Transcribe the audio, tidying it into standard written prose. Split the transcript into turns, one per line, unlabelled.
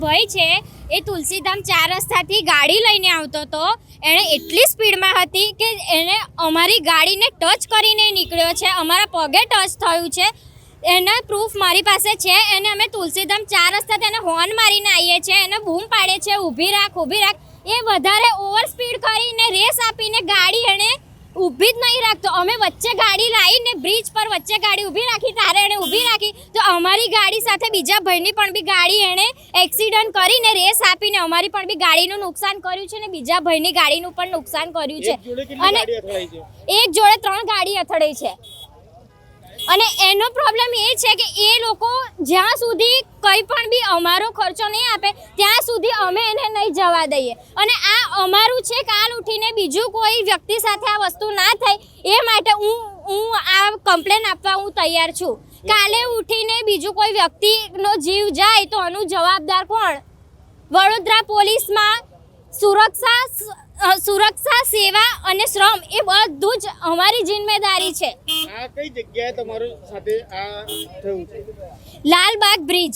ભાઈ છે એ તુલસીધામ 4 રસ્તાથી ગાડી લઈને આવતો હતો। એણે એટલી સ્પીડમાં હતી કે એને અમારી ગાડીને ટચ કરીને નીકળ્યો છે, અમારા પગે ટચ થયું છે। એના પ્રૂફ મારી પાસે છે। એને અમે તુલસીધામ 4 રસ્તાથી એને હોર્ન મારીને આવીએ છીએ, એને બૂમ પાડે છે ઊભી રાખ ઊભી રાખ। એ વધારે ઓવર સ્પીડ કરીને રેસ આપીને ગાડી એણે ઊભી જ નહીં રાખતો। અમે વચ્ચે ગાડી લાવીને બ્રિજ પર વચ્ચે ગાડી ઊભી રાખી, ત્યારે એણે ઊભી રાખી તો અમારી ગાડી સાથે બીજા ભાઈની પણ બી ગાડી એણે એક્સિડન્ટ કરીને રેસ આપીને અમારી પણ બી ગાડીનું નુકસાન કર્યું છે ને બીજા ભાઈની ગાડીનું પણ નુકસાન કર્યું છે। અને એક જોડે 3 ગાડી અથડાઈ છે। અને એનો પ્રોબ્લેમ એ છે કે એ લોકો જ્યાં સુધી કંઈ પણ બી અમારો ખર્ચો નહીં આપે ત્યાં સુધી અમે એને નહીં જવા દઈએ। અને આ અમારું છે, કાલ ઉઠીને બીજું કોઈ વ્યક્તિ સાથે આ વસ્તુ ના થાય એ માટે હું આ કમ્પ્લેન આપવા હું તૈયાર છું। કાલે ઉઠીને બીજું કોઈ વ્યક્તિનો જીવ જાય તો આનું જવાબદાર કોણ? વડોદરા પોલીસમાં સુરક્ષા સેવા અને શ્રમ એ બધું જ અમારી જિમ્મેદારી છે।
આ કઈ જગ્યાએ તમારું સાથે આ થયું છે?
લાલબાગ બ્રિજ।